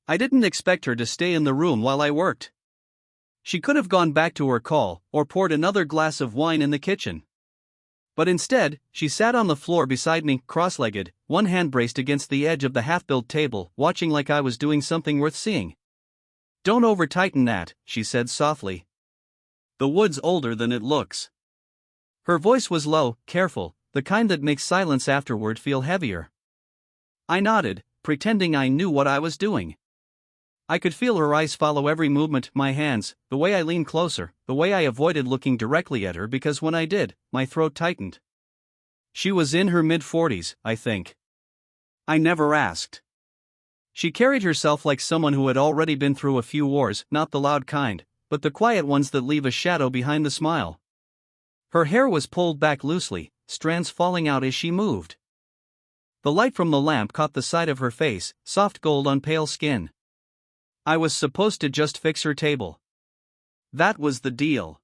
I didn't expect her to stay in the room while I worked. She could have gone back to her call or poured another glass of wine in the kitchen. But instead, she sat on the floor beside me, cross-legged, one hand braced against the edge of the half-built table, watching like I was doing something worth seeing. "Don't over-tighten that," she said softly. "The wood's older than it looks." Her voice was low, careful, the kind that makes silence afterward feel heavier. I nodded, pretending I knew what I was doing. I could feel her eyes follow every movement, my hands, the way I leaned closer, the way I avoided looking directly at her because when I did, my throat tightened. She was in her mid-40s, I think. I never asked. She carried herself like someone who had already been through a few wars, not the loud kind, but the quiet ones that leave a shadow behind the smile. Her hair was pulled back loosely, strands falling out as she moved. The light from the lamp caught the side of her face, soft gold on pale skin. I was supposed to just fix her table. That was the deal.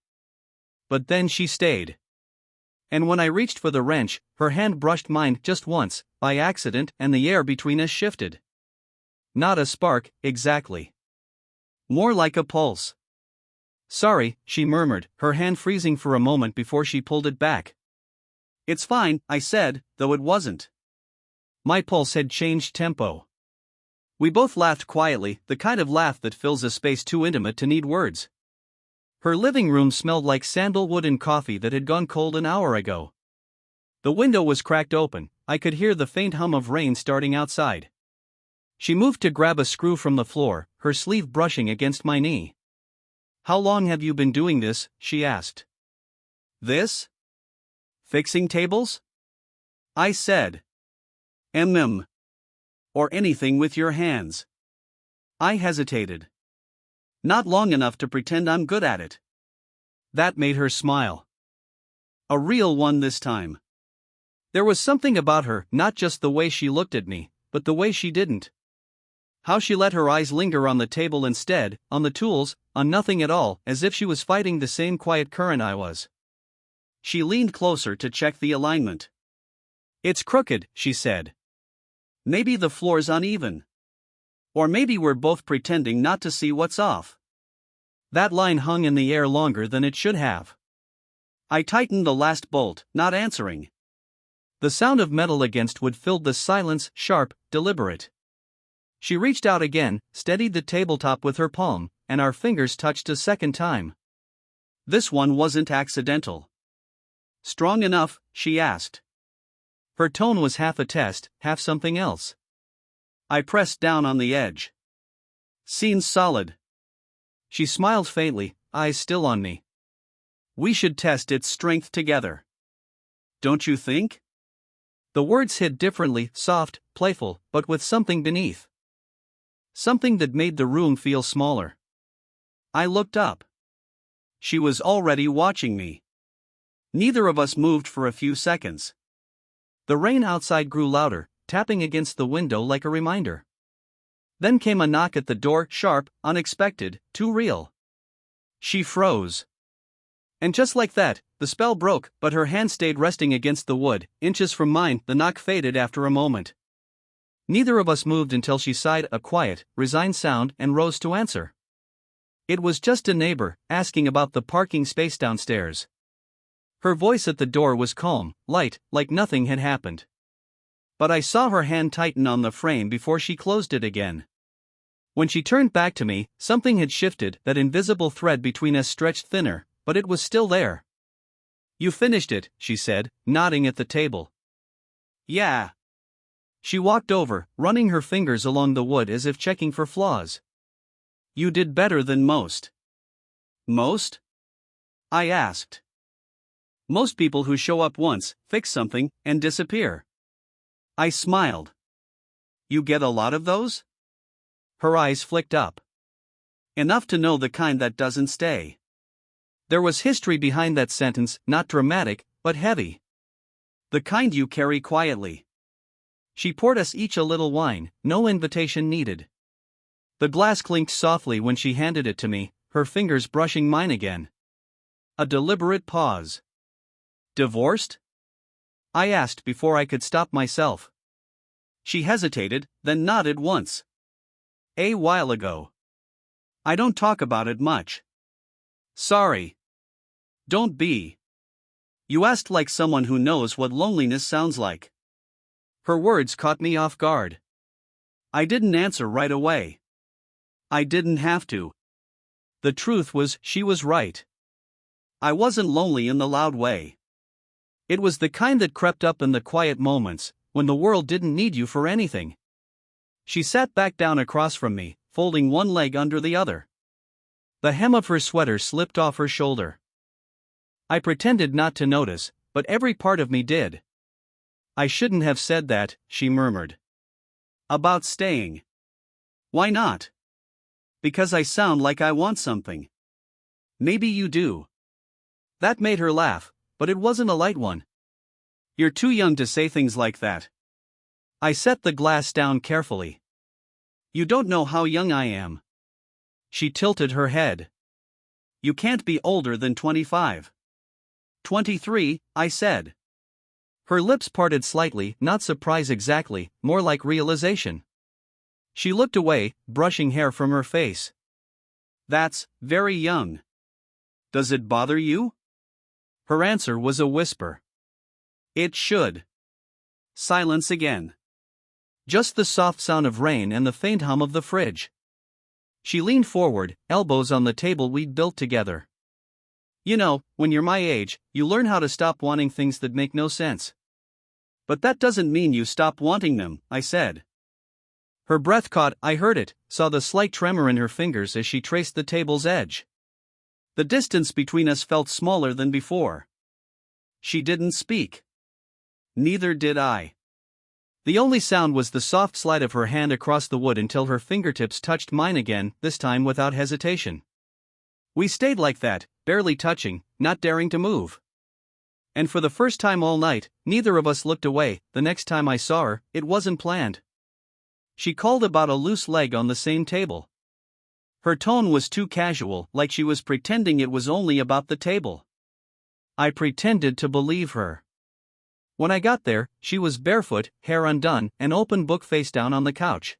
But then she stayed. And when I reached for the wrench, her hand brushed mine just once, by accident, and the air between us shifted. Not a spark, exactly. More like a pulse. "Sorry," she murmured, her hand freezing for a moment before she pulled it back. "It's fine," I said, though it wasn't. My pulse had changed tempo. We both laughed quietly, the kind of laugh that fills a space too intimate to need words. Her living room smelled like sandalwood and coffee that had gone cold an hour ago. The window was cracked open, I could hear the faint hum of rain starting outside. She moved to grab a screw from the floor, her sleeve brushing against my knee. "How long have you been doing this?" she asked. "This? Fixing tables?" I said. Or anything with your hands." I hesitated. "Not long enough to pretend I'm good at it." That made her smile. A real one this time. There was something about her, not just the way she looked at me, but the way she didn't. How she let her eyes linger on the table instead, on the tools, on nothing at all, as if she was fighting the same quiet current I was. She leaned closer to check the alignment. "It's crooked," she said. "Maybe the floor's uneven. Or maybe we're both pretending not to see what's off." That line hung in the air longer than it should have. I tightened the last bolt, not answering. The sound of metal against wood filled the silence, sharp, deliberate. She reached out again, steadied the tabletop with her palm, and our fingers touched a second time. This one wasn't accidental. "Strong enough?" she asked. Her tone was half a test, half something else. I pressed down on the edge. "Seems solid." She smiled faintly, eyes still on me. "We should test its strength together. Don't you think?" The words hit differently, soft, playful, but with something beneath. Something that made the room feel smaller. I looked up. She was already watching me. Neither of us moved for a few seconds. The rain outside grew louder, tapping against the window like a reminder. Then came a knock at the door, sharp, unexpected, too real. She froze. And just like that, the spell broke, but her hand stayed resting against the wood, inches from mine. The knock faded after a moment. Neither of us moved until she sighed a quiet, resigned sound and rose to answer. It was just a neighbor, asking about the parking space downstairs. Her voice at the door was calm, light, like nothing had happened. But I saw her hand tighten on the frame before she closed it again. When she turned back to me, something had shifted, that invisible thread between us stretched thinner, but it was still there. "You finished it," she said, nodding at the table. "Yeah." She walked over, running her fingers along the wood as if checking for flaws. "You did better than most." "Most?" I asked. "Most people who show up once, fix something, and disappear." I smiled. "You get a lot of those?" Her eyes flicked up. "Enough to know the kind that doesn't stay." There was history behind that sentence, not dramatic, but heavy. "The kind you carry quietly." She poured us each a little wine, no invitation needed. The glass clinked softly when she handed it to me, her fingers brushing mine again. A deliberate pause. "Divorced?" I asked before I could stop myself. She hesitated, then nodded once. A while ago. I don't talk about it much. Sorry. Don't be. You asked like someone who knows what loneliness sounds like. Her words caught me off guard. I didn't answer right away. I didn't have to. The truth was, she was right. I wasn't lonely in the loud way. It was the kind that crept up in the quiet moments, when the world didn't need you for anything. She sat back down across from me, folding one leg under the other. The hem of her sweater slipped off her shoulder. I pretended not to notice, but every part of me did. I shouldn't have said that, she murmured. About staying. Why not? Because I sound like I want something. Maybe you do. That made her laugh, but it wasn't a light one. You're too young to say things like that. I set the glass down carefully. You don't know how young I am. She tilted her head. You can't be older than 25. 23, I said. Her lips parted slightly, not surprise exactly, more like realization. She looked away, brushing hair from her face. That's very young. Does it bother you? Her answer was a whisper. It should. Silence again. Just the soft sound of rain and the faint hum of the fridge. She leaned forward, elbows on the table we'd built together. You know, when you're my age, you learn how to stop wanting things that make no sense. But that doesn't mean you stop wanting them, I said. Her breath caught, I heard it, saw the slight tremor in her fingers as she traced the table's edge. The distance between us felt smaller than before. She didn't speak. Neither did I. The only sound was the soft slide of her hand across the wood until her fingertips touched mine again, this time without hesitation. We stayed like that, barely touching, not daring to move. And for the first time all night, neither of us looked away. The next time I saw her, it wasn't planned. She called about a loose leg on the same table. Her tone was too casual, like she was pretending it was only about the table. I pretended to believe her. When I got there, she was barefoot, hair undone, an open book face down on the couch.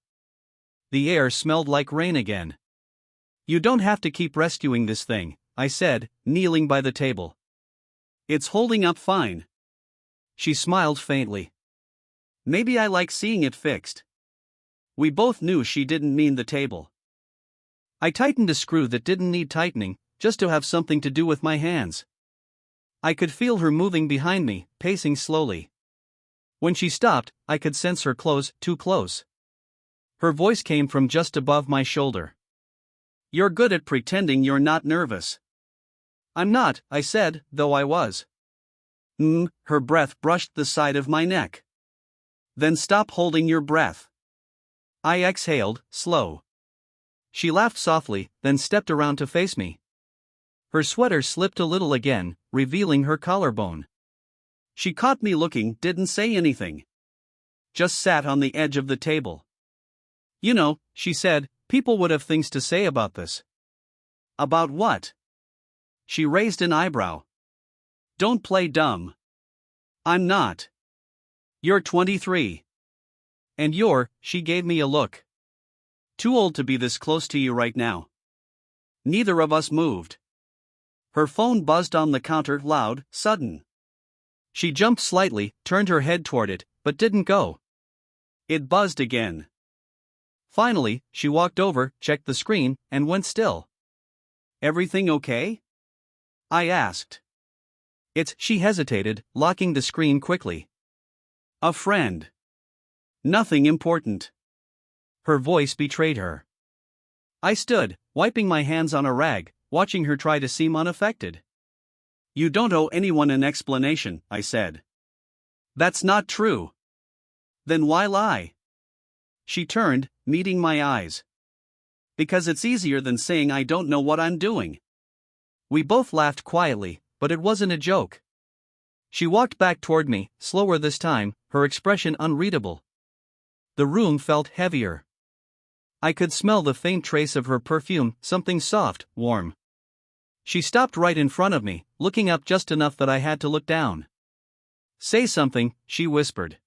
The air smelled like rain again. You don't have to keep rescuing this thing, I said, kneeling by the table. It's holding up fine. She smiled faintly. Maybe I like seeing it fixed. We both knew she didn't mean the table. I tightened a screw that didn't need tightening, just to have something to do with my hands. I could feel her moving behind me, pacing slowly. When she stopped, I could sense her close, too close. Her voice came from just above my shoulder. You're good at pretending you're not nervous. I'm not, I said, though I was. Her breath brushed the side of my neck. Then stop holding your breath. I exhaled, slow. She laughed softly, then stepped around to face me. Her sweater slipped a little again, revealing her collarbone. She caught me looking, didn't say anything. Just sat on the edge of the table. You know, she said, people would have things to say about this. About what? She raised an eyebrow. Don't play dumb. I'm not. You're 23. And she gave me a look. Too old to be this close to you right now. Neither of us moved. Her phone buzzed on the counter, loud, sudden. She jumped slightly, turned her head toward it, but didn't go. It buzzed again. Finally, she walked over, checked the screen, and went still. Everything okay? I asked. She hesitated, locking the screen quickly. A friend. Nothing important. Her voice betrayed her. I stood, wiping my hands on a rag, watching her try to seem unaffected. You don't owe anyone an explanation, I said. That's not true. Then why lie? She turned, meeting my eyes. Because it's easier than saying I don't know what I'm doing. We both laughed quietly, but it wasn't a joke. She walked back toward me, slower this time, her expression unreadable. The room felt heavier. I could smell the faint trace of her perfume, something soft, warm. She stopped right in front of me, looking up just enough that I had to look down. Say something, she whispered.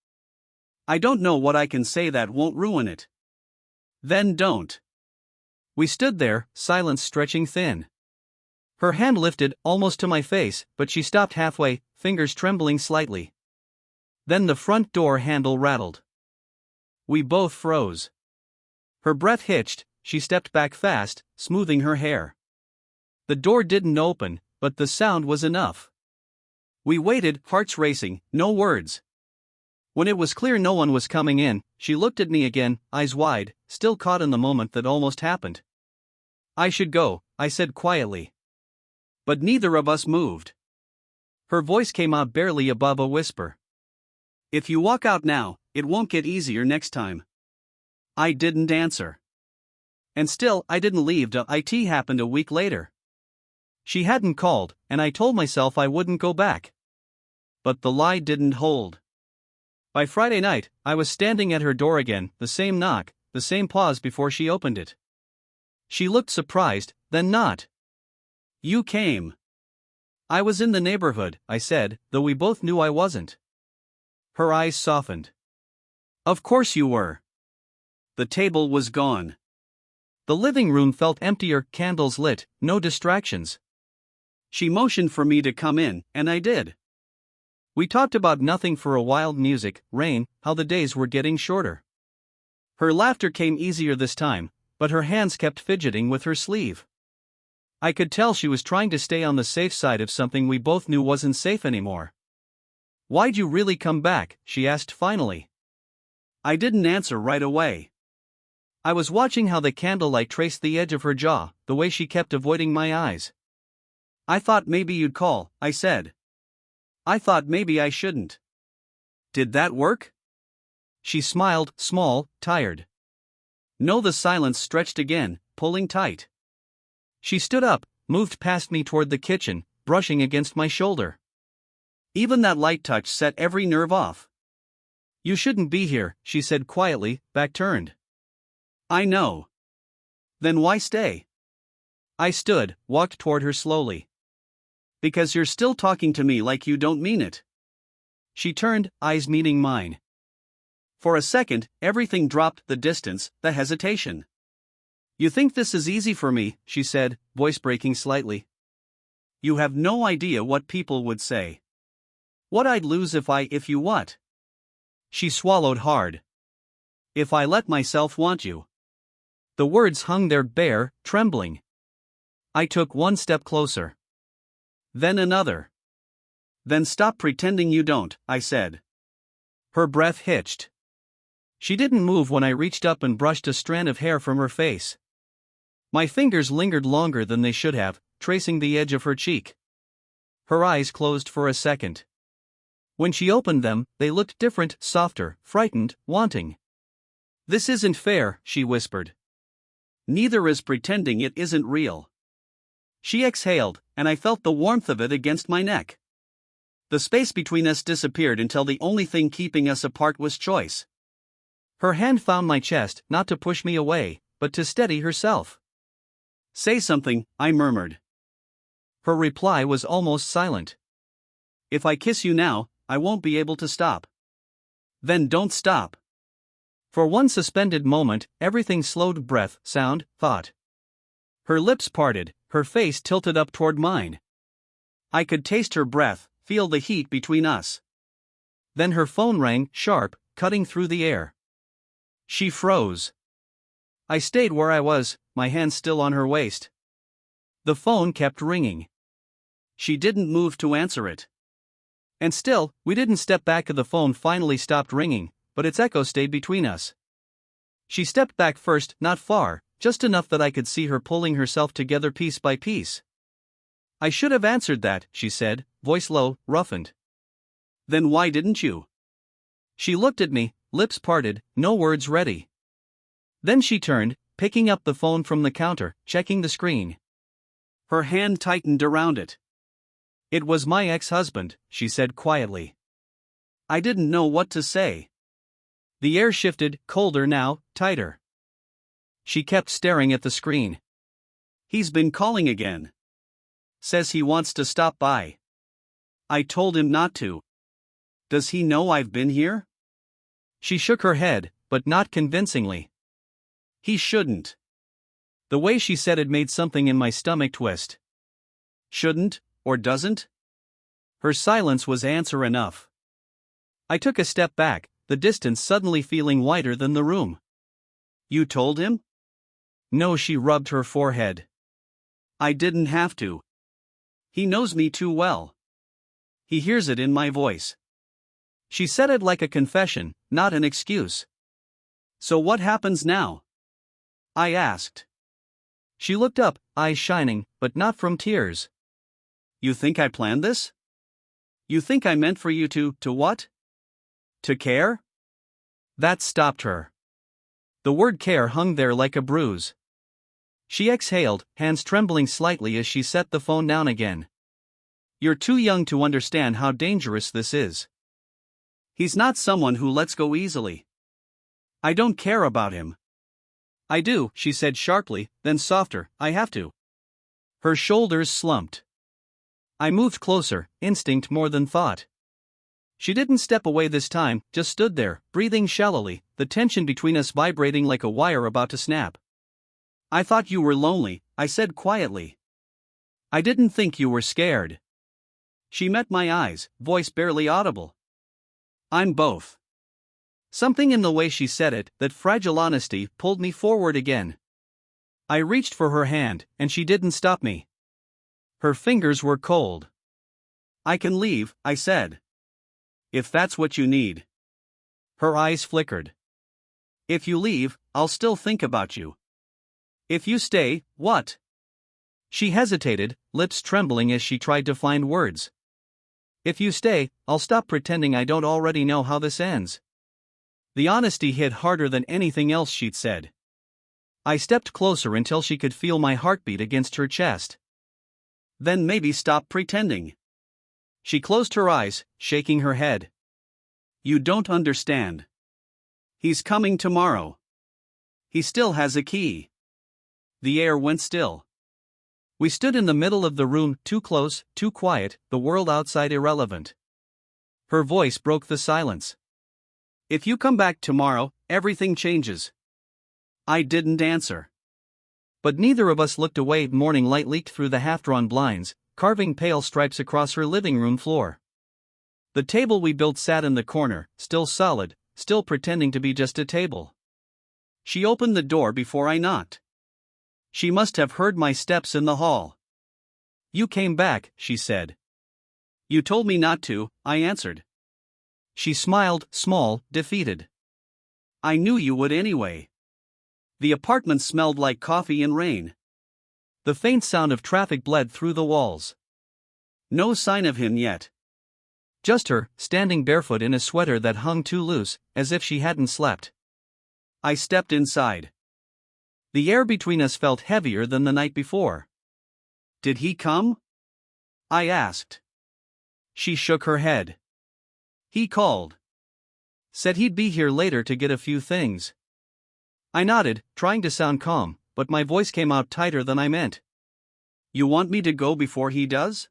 I don't know what I can say that won't ruin it. Then don't. We stood there, silence stretching thin. Her hand lifted almost to my face, but she stopped halfway, fingers trembling slightly. Then the front door handle rattled. We both froze. Her breath hitched, she stepped back fast, smoothing her hair. The door didn't open, but the sound was enough. We waited, hearts racing, no words. When it was clear no one was coming in, she looked at me again, eyes wide, still caught in the moment that almost happened. I should go, I said quietly. But neither of us moved. Her voice came out barely above a whisper. If you walk out now, it won't get easier next time. I didn't answer. And still, I didn't leave. It happened a week later. She hadn't called, and I told myself I wouldn't go back. But the lie didn't hold. By Friday night, I was standing at her door again, the same knock, the same pause before she opened it. She looked surprised, then not. You came. I was in the neighborhood, I said, though we both knew I wasn't. Her eyes softened. Of course you were. The table was gone. The living room felt emptier, candles lit, no distractions. She motioned for me to come in, and I did. We talked about nothing for a while, music, rain, how the days were getting shorter. Her laughter came easier this time, but her hands kept fidgeting with her sleeve. I could tell she was trying to stay on the safe side of something we both knew wasn't safe anymore. Why'd you really come back? She asked finally. I didn't answer right away. I was watching how the candlelight traced the edge of her jaw, the way she kept avoiding my eyes. I thought maybe you'd call, I said. I thought maybe I shouldn't. Did that work? She smiled, small, tired. No, the silence stretched again, pulling tight. She stood up, moved past me toward the kitchen, brushing against my shoulder. Even that light touch set every nerve off. You shouldn't be here, she said quietly, back turned. I know. Then why stay? I stood, walked toward her slowly. Because you're still talking to me like you don't mean it. She turned, eyes meeting mine. For a second, everything dropped, the distance, the hesitation. You think this is easy for me, she said, voice breaking slightly. You have no idea what people would say. What I'd lose if you what? She swallowed hard. If I let myself want you. The words hung there bare, trembling. I took one step closer. Then another. Then stop pretending you don't, I said. Her breath hitched. She didn't move when I reached up and brushed a strand of hair from her face. My fingers lingered longer than they should have, tracing the edge of her cheek. Her eyes closed for a second. When she opened them, they looked different, softer, frightened, wanting. This isn't fair, she whispered. Neither is pretending it isn't real. She exhaled, and I felt the warmth of it against my neck. The space between us disappeared until the only thing keeping us apart was choice. Her hand found my chest, not to push me away, but to steady herself. Say something, I murmured. Her reply was almost silent. If I kiss you now, I won't be able to stop. Then don't stop. For one suspended moment, everything slowed, breath, sound, thought. Her lips parted, her face tilted up toward mine. I could taste her breath, feel the heat between us. Then her phone rang, sharp, cutting through the air. She froze. I stayed where I was, my hand still on her waist. The phone kept ringing. She didn't move to answer it. And still, we didn't step back. The phone finally stopped ringing, but its echo stayed between us. She stepped back first, not far, just enough that I could see her pulling herself together piece by piece. I should have answered that, she said, voice low, roughened. Then why didn't you? She looked at me, lips parted, no words ready. Then she turned, picking up the phone from the counter, checking the screen. Her hand tightened around it. It was my ex-husband, she said quietly. I didn't know what to say. The air shifted, colder now, tighter. She kept staring at the screen. He's been calling again. Says he wants to stop by. I told him not to. Does he know I've been here? She shook her head, but not convincingly. He shouldn't. The way she said it made something in my stomach twist. Shouldn't, or doesn't? Her silence was answer enough. I took a step back, the distance suddenly feeling wider than the room. You told him? No, she rubbed her forehead. I didn't have to. He knows me too well. He hears it in my voice. She said it like a confession, not an excuse. So what happens now? I asked. She looked up, eyes shining, but not from tears. You think I planned this? You think I meant for you to what? To care? That stopped her. The word care hung there like a bruise. She exhaled, hands trembling slightly as she set the phone down again. You're too young to understand how dangerous this is. He's not someone who lets go easily. I don't care about him. I do, she said sharply, then softer, I have to. Her shoulders slumped. I moved closer, instinct more than thought. She didn't step away this time, just stood there, breathing shallowly, the tension between us vibrating like a wire about to snap. I thought you were lonely, I said quietly. I didn't think you were scared. She met my eyes, voice barely audible. I'm both. Something in the way she said it, that fragile honesty, pulled me forward again. I reached for her hand, and she didn't stop me. Her fingers were cold. I can leave, I said. If that's what you need. Her eyes flickered. If you leave, I'll still think about you. If you stay, what? She hesitated, lips trembling as she tried to find words. If you stay, I'll stop pretending I don't already know how this ends. The honesty hit harder than anything else she'd said. I stepped closer until she could feel my heartbeat against her chest. Then maybe stop pretending. She closed her eyes, shaking her head. You don't understand. He's coming tomorrow. He still has a key. The air went still. We stood in the middle of the room, too close, too quiet, the world outside irrelevant. Her voice broke the silence. If you come back tomorrow, everything changes. I didn't answer. But neither of us looked away. Morning light leaked through the half-drawn blinds, carving pale stripes across her living room floor. The table we built sat in the corner, still solid, still pretending to be just a table. She opened the door before I knocked. She must have heard my steps in the hall. You came back, she said. You told me not to, I answered. She smiled, small, defeated. I knew you would anyway. The apartment smelled like coffee and rain. The faint sound of traffic bled through the walls. No sign of him yet. Just her, standing barefoot in a sweater that hung too loose, as if she hadn't slept. I stepped inside. The air between us felt heavier than the night before. Did he come? I asked. She shook her head. He called. Said he'd be here later to get a few things. I nodded, trying to sound calm, but my voice came out tighter than I meant. You want me to go before he does?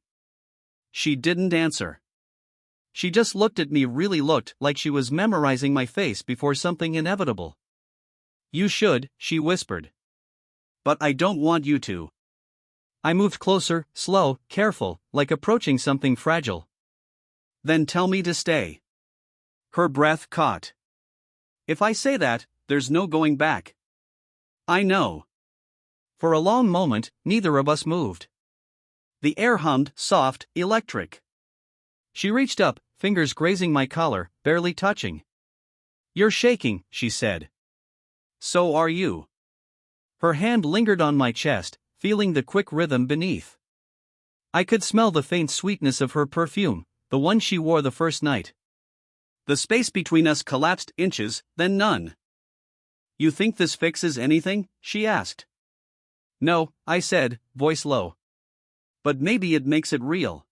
She didn't answer. She just looked at me, really looked like she was memorizing my face before something inevitable. You should, she whispered. But I don't want you to. I moved closer, slow, careful, like approaching something fragile. Then tell me to stay. Her breath caught. If I say that, there's no going back. I know. For a long moment, neither of us moved. The air hummed, soft, electric. She reached up, fingers grazing my collar, barely touching. You're shaking, she said. So are you. Her hand lingered on my chest, feeling the quick rhythm beneath. I could smell the faint sweetness of her perfume, the one she wore the first night. The space between us collapsed inches, then none. You think this fixes anything? She asked. No, I said, voice low. But maybe it makes it real.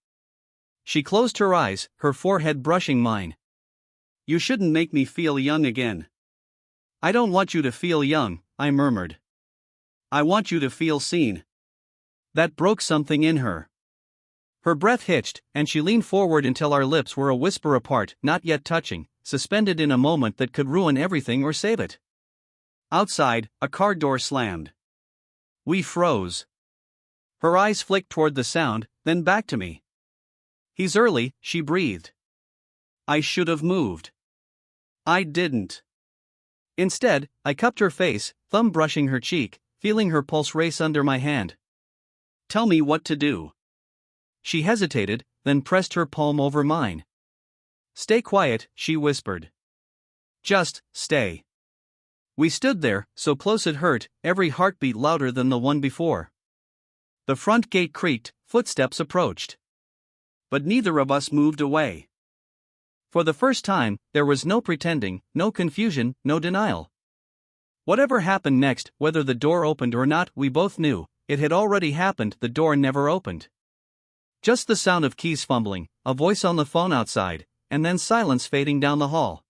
She closed her eyes, her forehead brushing mine. You shouldn't make me feel young again. I don't want you to feel young, I murmured. I want you to feel seen. That broke something in her. Her breath hitched, and she leaned forward until our lips were a whisper apart, not yet touching, suspended in a moment that could ruin everything or save it. Outside, a car door slammed. We froze. Her eyes flicked toward the sound, then back to me. He's early, she breathed. I should have moved. I didn't. Instead, I cupped her face, thumb brushing her cheek, feeling her pulse race under my hand. Tell me what to do. She hesitated, then pressed her palm over mine. Stay quiet, she whispered. Just stay. We stood there, so close it hurt, every heartbeat louder than the one before. The front gate creaked, footsteps approached. But neither of us moved away. For the first time, there was no pretending, no confusion, no denial. Whatever happened next, whether the door opened or not, we both knew, it had already happened, the door never opened. Just the sound of keys fumbling, a voice on the phone outside, and then silence fading down the hall.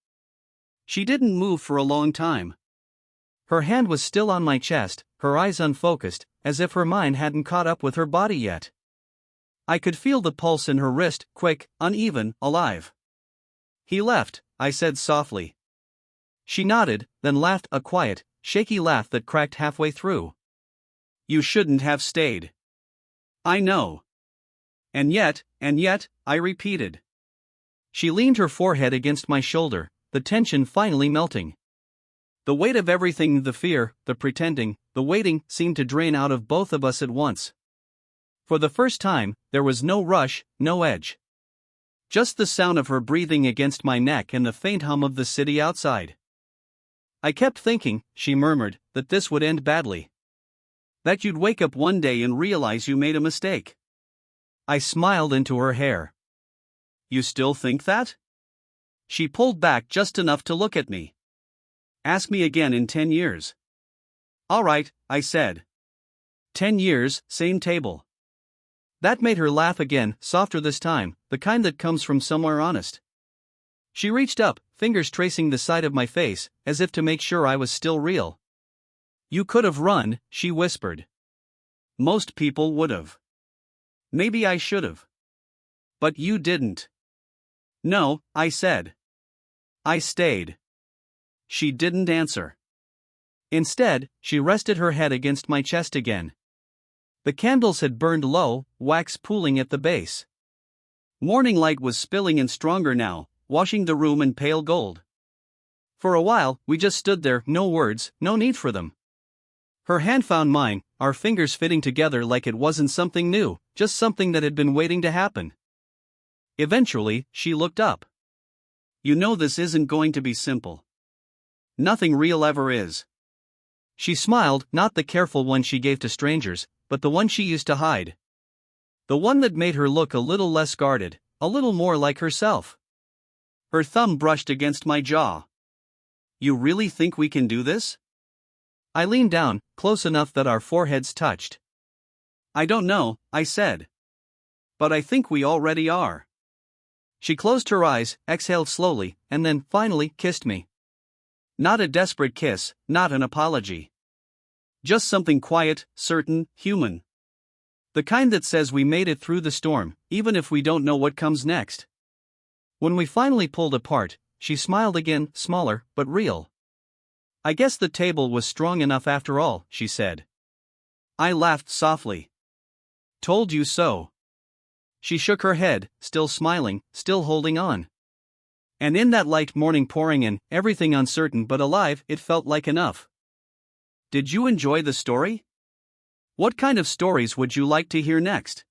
She didn't move for a long time. Her hand was still on my chest, her eyes unfocused, as if her mind hadn't caught up with her body yet. I could feel the pulse in her wrist, quick, uneven, alive. He left, I said softly. She nodded, then laughed, a quiet, shaky laugh that cracked halfway through. You shouldn't have stayed. I know. And yet, I repeated. She leaned her forehead against my shoulder, the tension finally melting. The weight of everything, the fear, the pretending, the waiting, seemed to drain out of both of us at once. For the first time, there was no rush, no edge. Just the sound of her breathing against my neck and the faint hum of the city outside. I kept thinking, she murmured, that this would end badly. That you'd wake up one day and realize you made a mistake. I smiled into her hair. You still think that? She pulled back just enough to look at me. Ask me again in 10 years. All right, I said. 10 years, same table. That made her laugh again, softer this time, the kind that comes from somewhere honest. She reached up, fingers tracing the side of my face, as if to make sure I was still real. You could have run, she whispered. Most people would have. Maybe I should have. But you didn't. No, I said. I stayed. She didn't answer. Instead, she rested her head against my chest again. The candles had burned low, wax pooling at the base. Morning light was spilling in stronger now, washing the room in pale gold. For a while, we just stood there, no words, no need for them. Her hand found mine, our fingers fitting together like it wasn't something new, just something that had been waiting to happen. Eventually, she looked up. You know this isn't going to be simple. Nothing real ever is. She smiled, not the careful one she gave to strangers, but the one she used to hide. The one that made her look a little less guarded, a little more like herself. Her thumb brushed against my jaw. You really think we can do this? I leaned down, close enough that our foreheads touched. I don't know, I said. But I think we already are. She closed her eyes, exhaled slowly, and then, finally, kissed me. Not a desperate kiss, not an apology. Just something quiet, certain, human. The kind that says we made it through the storm, even if we don't know what comes next. When we finally pulled apart, she smiled again, smaller, but real. I guess the table was strong enough after all, she said. I laughed softly. Told you so. She shook her head, still smiling, still holding on. And in that light morning pouring in, everything uncertain but alive, it felt like enough. Did you enjoy the story? What kind of stories would you like to hear next?